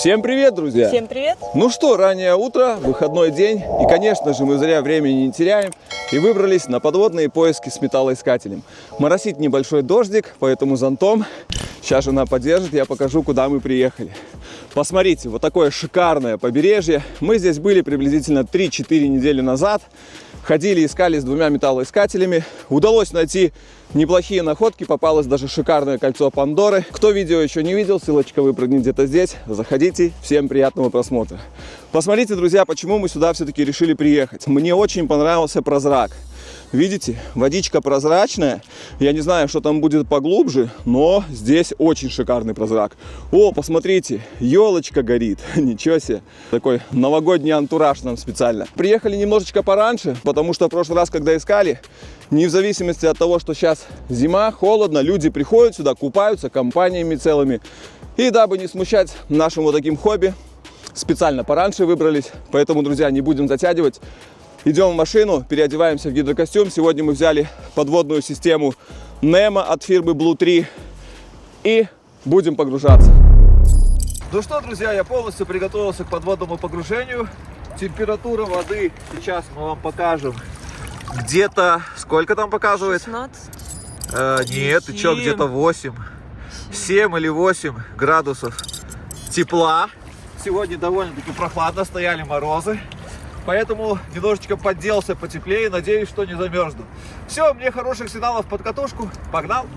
Всем привет, друзья! Всем привет! Ну что, раннее утро, выходной день, и, конечно же, мы зря времени не теряем и выбрались на подводные поиски с металлоискателем. Моросит небольшой дождик, поэтому зонтом. Сейчас жена поддержит, я покажу, куда мы приехали. Посмотрите, вот такое шикарное побережье. Мы здесь были приблизительно 3-4 недели назад. Ходили, искали с двумя металлоискателями. Удалось найти неплохие находки. Попалось даже шикарное кольцо Пандоры. Кто видео еще не видел, ссылочка выпрыгнет где-то здесь. Заходите. Всем приятного просмотра. Посмотрите, друзья, почему мы сюда все-таки решили приехать. Мне очень понравился прозрак. Видите, водичка прозрачная. Я не знаю, что там будет поглубже, но здесь очень шикарный прозрак. О, посмотрите, елочка горит. Ничего себе. Такой новогодний антураж нам специально. Приехали немножечко пораньше, потому что в прошлый раз, когда искали, не в зависимости от того, что сейчас зима, холодно, люди приходят сюда, купаются компаниями целыми. И дабы не смущать нашим вот таким хобби, специально пораньше выбрались. Поэтому, друзья, не будем затягивать. Идем в машину, переодеваемся в гидрокостюм. Сегодня мы взяли подводную систему NEMA от фирмы Blue 3 и будем погружаться. Ну что, друзья, я полностью приготовился к подводному погружению. Температура воды сейчас мы вам покажем. Где-то, сколько там показывает? 16. Нет, ты что, где-то 8. 7 или 8 градусов тепла. Сегодня довольно-таки прохладно, стояли морозы. Поэтому немножечко подделся потеплее, надеюсь, что не замерзну. Все, мне хороших сигналов под катушку. Погнал!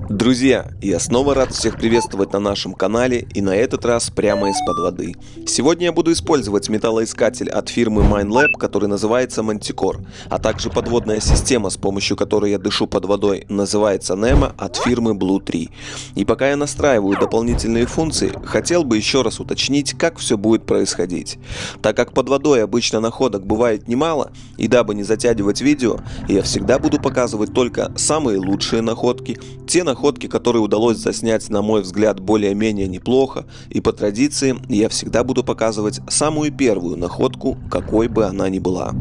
Друзья, я снова рад всех приветствовать на нашем канале, и на этот раз прямо из-под воды. Сегодня я буду использовать металлоискатель от фирмы Minelab, который называется Manticore, а также подводная система, с помощью которой я дышу под водой, называется NEMA от фирмы Blue 3. И пока я настраиваю дополнительные функции, хотел бы еще раз уточнить, как все будет происходить. Так как под водой обычно находок бывает немало, и дабы не затягивать видео, я всегда буду показывать только самые лучшие находки, те находки, которые удалось заснять, на мой взгляд, более-менее неплохо, и по традиции я всегда буду показывать самую первую находку, какой бы она ни была.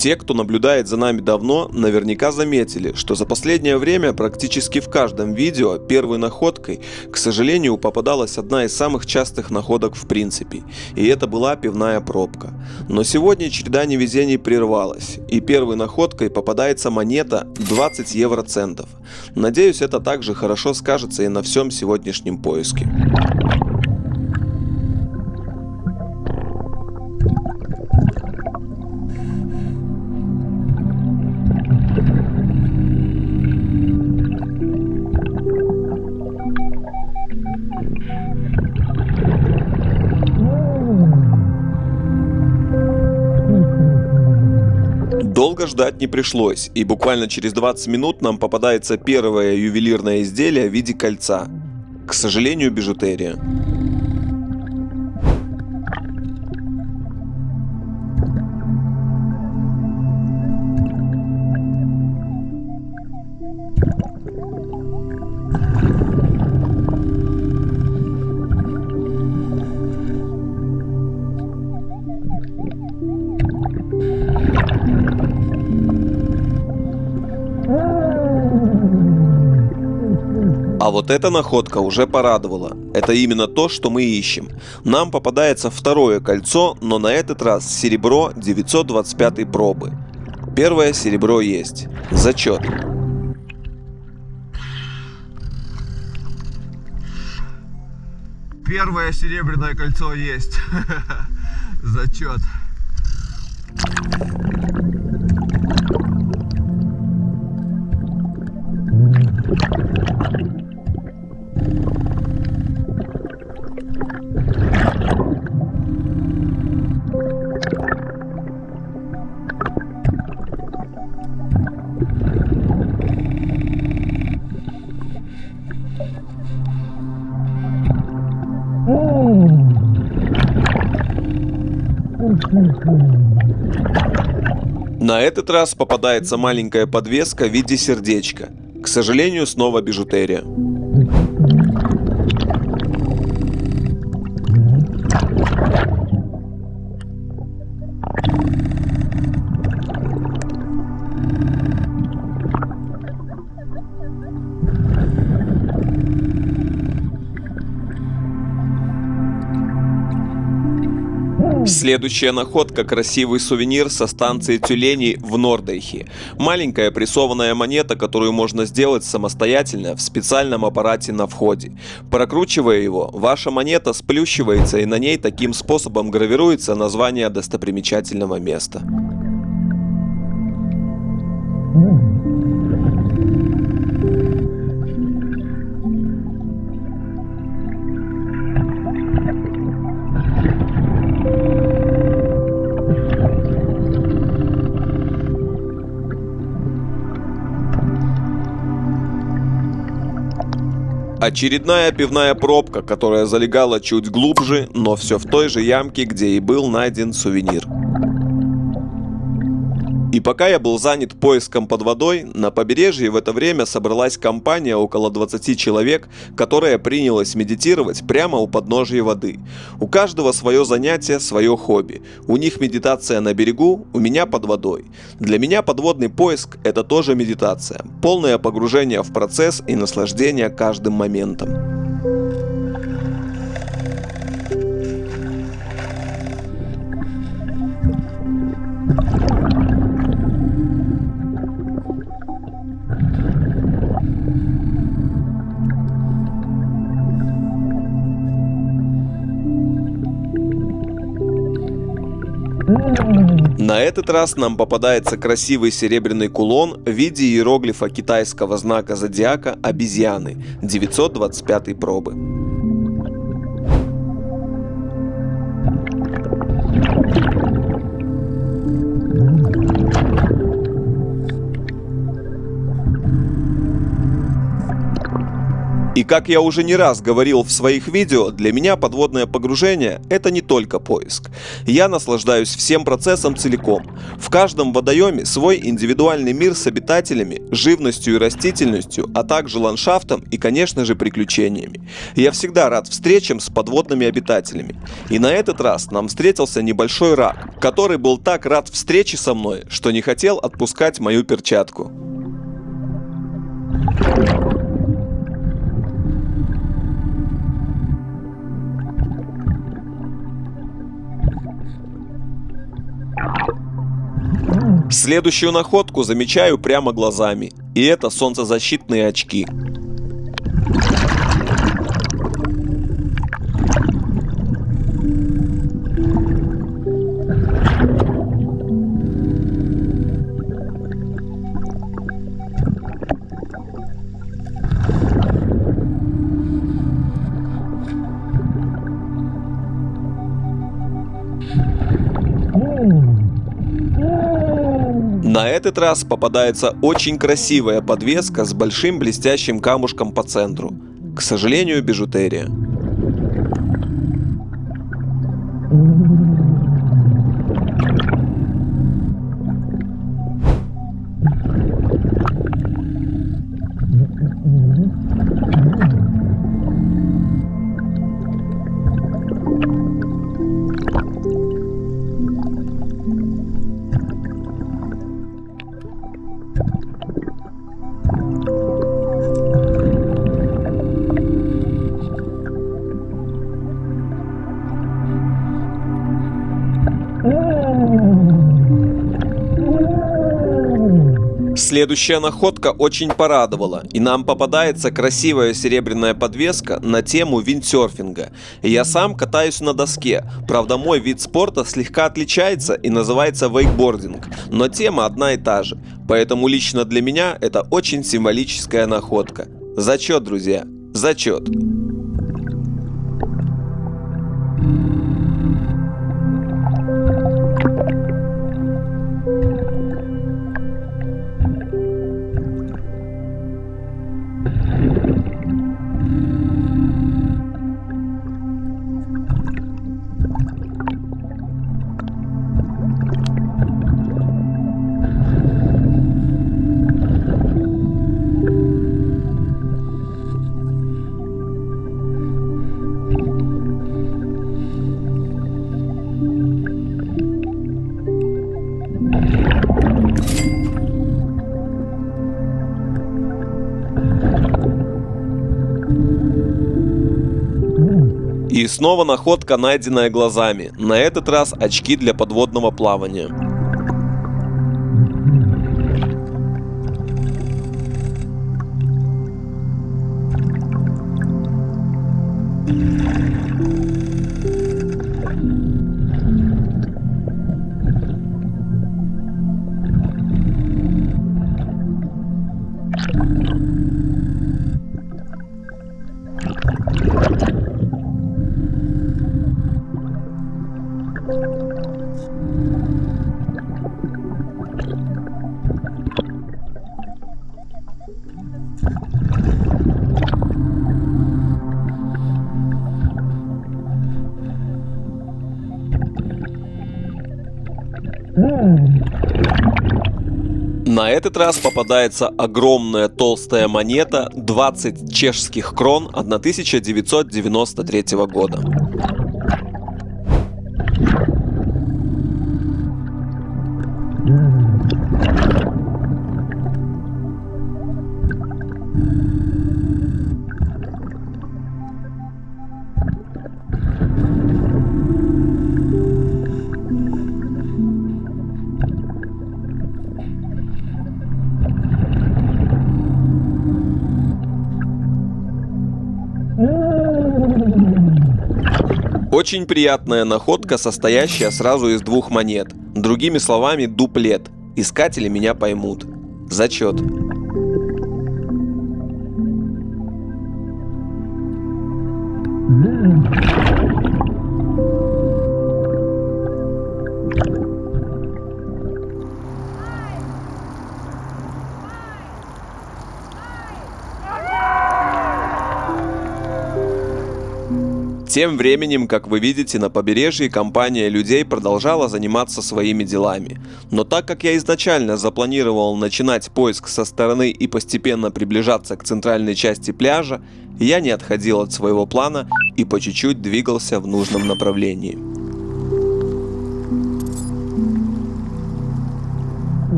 Те, кто наблюдает за нами давно, наверняка заметили, что за последнее время практически в каждом видео первой находкой, к сожалению, попадалась одна из самых частых находок в принципе, и это была пивная пробка. Но сегодня череда невезений прервалась, и первой находкой попадается монета 20 евроцентов. Надеюсь, это также хорошо скажется и на всем сегодняшнем поиске. Долго ждать не пришлось, и буквально через 20 минут нам попадается первое ювелирное изделие в виде кольца. К сожалению, бижутерия. А вот эта находка уже порадовала. Это именно то, что мы ищем. Нам попадается второе кольцо, но на этот раз серебро 925 пробы. Первое серебро есть. Зачет. Первое серебряное кольцо есть. Зачет. На этот раз попадается маленькая подвеска в виде сердечка. К сожалению, снова бижутерия. Следующая находка – красивый сувенир со станции тюленей в Нордейхе. Маленькая прессованная монета, которую можно сделать самостоятельно в специальном аппарате на входе. Прокручивая его, ваша монета сплющивается, и на ней таким способом гравируется название достопримечательного места. Очередная пивная пробка, которая залегала чуть глубже, но все в той же ямке, где и был найден сувенир. И пока я был занят поиском под водой, на побережье в это время собралась компания около 20 человек, которая принялась медитировать прямо у подножия воды. У каждого свое занятие, свое хобби. У них медитация на берегу, у меня под водой. Для меня подводный поиск – это тоже медитация. Полное погружение в процесс и наслаждение каждым моментом. На этот раз нам попадается красивый серебряный кулон в виде иероглифа китайского знака зодиака обезьяны 925 пробы. И как я уже не раз говорил в своих видео, для меня подводное погружение – это не только поиск. Я наслаждаюсь всем процессом целиком. В каждом водоеме свой индивидуальный мир с обитателями, живностью и растительностью, а также ландшафтом и, конечно же, приключениями. Я всегда рад встречам с подводными обитателями. И на этот раз нам встретился небольшой рак, который был так рад встрече со мной, что не хотел отпускать мою перчатку. Следующую находку замечаю прямо глазами, и это солнцезащитные очки. На этот раз попадается очень красивая подвеска с большим блестящим камушком по центру. К сожалению, бижутерия. Следующая находка очень порадовала, и нам попадается красивая серебряная подвеска на тему виндсерфинга. Я сам катаюсь на доске, правда мой вид спорта слегка отличается и называется вейкбординг, но тема одна и та же, поэтому лично для меня это очень символическая находка. Зачет, друзья, зачет! И снова находка, найденная глазами. На этот раз очки для подводного плавания. На этот раз попадается огромная толстая монета 20 чешских крон 1993 года. Очень приятная находка, состоящая сразу из двух монет. Другими словами, дуплет. Искатели меня поймут. Зачет. Тем временем, как вы видите, на побережье компания людей продолжала заниматься своими делами. Но так как я изначально запланировал начинать поиск со стороны и постепенно приближаться к центральной части пляжа, я не отходил от своего плана и по чуть-чуть двигался в нужном направлении.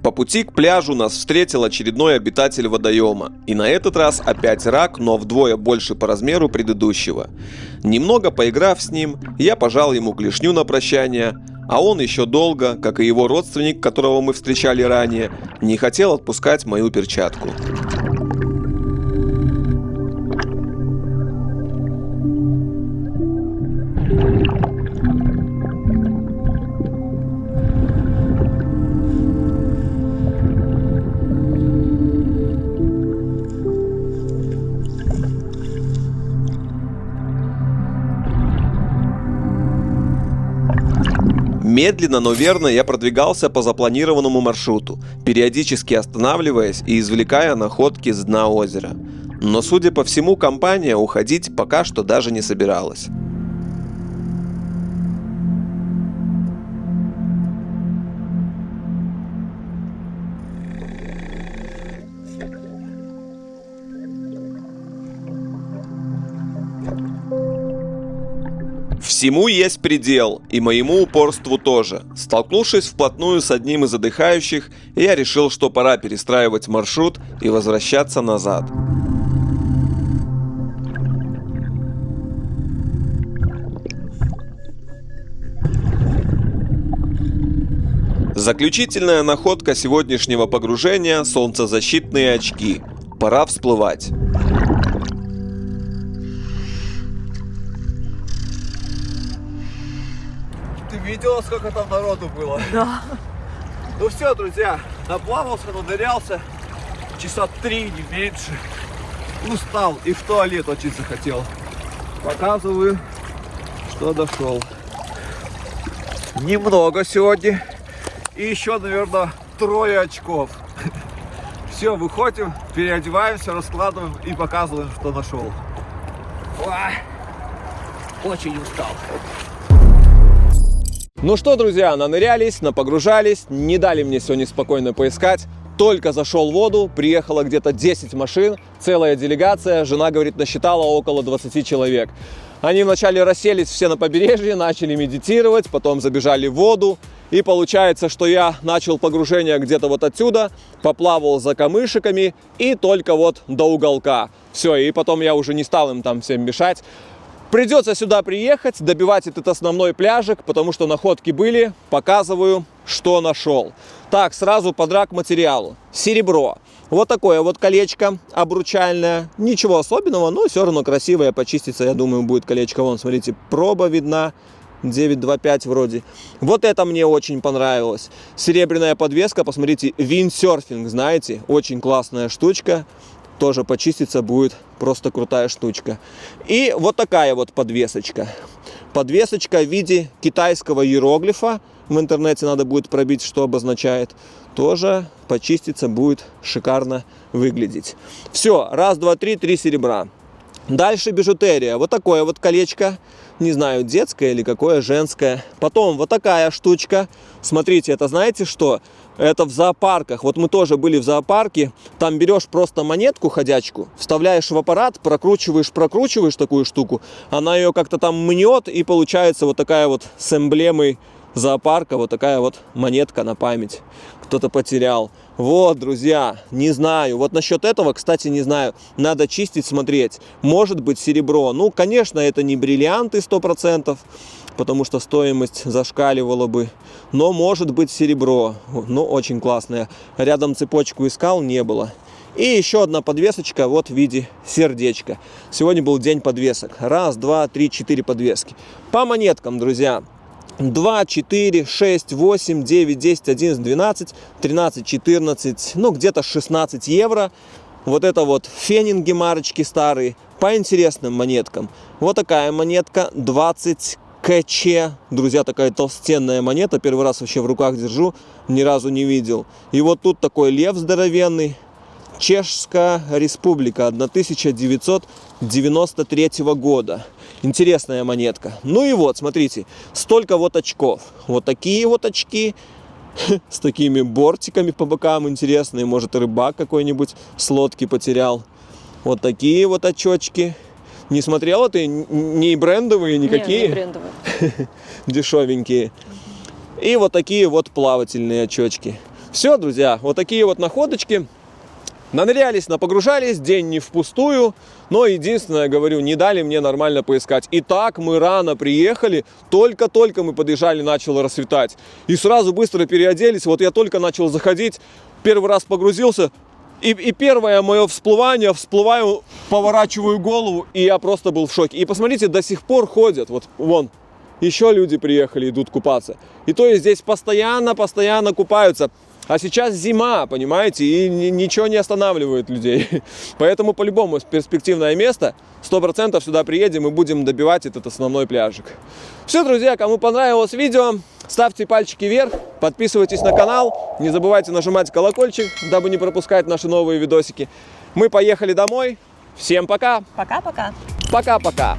По пути к пляжу нас встретил очередной обитатель водоема. И на этот раз опять рак, но вдвое больше по размеру предыдущего. Немного поиграв с ним, я пожал ему клешню на прощание, а он еще долго, как и его родственник, которого мы встречали ранее, не хотел отпускать мою перчатку. Медленно, но верно я продвигался по запланированному маршруту, периодически останавливаясь и извлекая находки с дна озера. Но, судя по всему, компания уходить пока что даже не собиралась. Всему есть предел, и моему упорству тоже. Столкнувшись вплотную с одним из отдыхающих, я решил, что пора перестраивать маршрут и возвращаться назад. Заключительная находка сегодняшнего погружения – солнцезащитные очки. Пора всплывать. Ты видела, сколько там народу было? Да. Ну все, друзья, наплавался, надырялся. Часа 3, не меньше. Устал и в туалет очень захотел. Показываю, что дошел. Немного сегодня. И еще, наверное, 3 очков. Все, выходим, переодеваемся, раскладываем и показываем, что нашел. Очень устал. Ну что, друзья, нанырялись, напогружались, не дали мне сегодня спокойно поискать. Только зашел в воду, приехало где-то 10 машин, целая делегация, жена, говорит, насчитала около 20 человек. Они вначале расселись все на побережье, начали медитировать, потом забежали в воду. И получается, что я начал погружение где-то вот отсюда, поплавал за камышиками и только вот до уголка. Все, и потом я уже не стал им там всем мешать. Придется сюда приехать, добивать этот основной пляжик, потому что находки были. Показываю, что нашел. Так, сразу по драг-материалу. Серебро. Вот такое вот колечко обручальное. Ничего особенного, но все равно красивое. Почистится, я думаю, будет колечко. Вон, смотрите, проба видна. 925 вроде. Вот это мне очень понравилось. Серебряная подвеска, посмотрите, виндсерфинг, знаете, очень классная штучка. Тоже почиститься будет просто крутая штучка. И вот такая вот подвесочка. Подвесочка в виде китайского иероглифа. В интернете надо будет пробить, что обозначает. Тоже почиститься будет шикарно выглядеть. Все, раз, два, три, 3 серебра. Дальше бижутерия. Вот такое вот колечко. Не знаю, детское или какое, женское. Потом вот такая штучка. Смотрите, это знаете что? Это в зоопарках. Вот мы тоже были в зоопарке. Там берешь просто монетку ходячку, вставляешь в аппарат, прокручиваешь такую штуку. Она ее как-то там мнет, и получается вот такая вот с эмблемой зоопарка, вот такая вот монетка на память. Кто-то потерял. Вот, друзья, не знаю. Вот насчет этого, кстати, не знаю. Надо чистить, смотреть. Может быть серебро. Ну, конечно, это не бриллианты 100%, потому что стоимость зашкаливала бы. Но может быть серебро. Ну, очень классное. Рядом цепочку искал, не было. И еще одна подвесочка вот в виде сердечка. Сегодня был день подвесок. Раз, два, три, 4 подвески. По монеткам, друзья. 2, 4, 6, 8, 9, 10, 11, 12, 13, 14, ну где-то 16 евро. Вот это вот фенинги марочки старые. По интересным монеткам. Вот такая монетка 20 КЧ. Друзья, такая толстенная монета. Первый раз вообще в руках держу. Ни разу не видел. И вот тут такой лев здоровенный. Чешская республика 1993 года. Интересная монетка. Ну и вот, смотрите, столько вот очков. Вот такие вот очки с такими бортиками по бокам интересные. Может, рыбак какой-нибудь с лодки потерял. Вот такие вот очочки. Не смотрела ты? Не брендовые никакие? Не брендовые. Дешевенькие. И вот такие вот плавательные очочки. Все, друзья, вот такие вот находочки. Нанырялись, напогружались, день не впустую, но единственное, говорю, не дали мне нормально поискать. Итак, мы рано приехали, только-только мы подъезжали, начало рассветать. И сразу быстро переоделись, вот я только начал заходить, первый раз погрузился, и первое мое всплываю, поворачиваю голову, и я просто был в шоке. И посмотрите, до сих пор ходят, вот вон, еще люди приехали, идут купаться. И то есть здесь постоянно купаются. А сейчас зима, понимаете, и ничего не останавливает людей. Поэтому по-любому перспективное место. 100% сюда приедем и будем добивать этот основной пляжик. Все, друзья, кому понравилось видео, ставьте пальчики вверх, подписывайтесь на канал, не забывайте нажимать колокольчик, дабы не пропускать наши новые видосики. Мы поехали домой. Всем пока. Пока-пока. Пока-пока.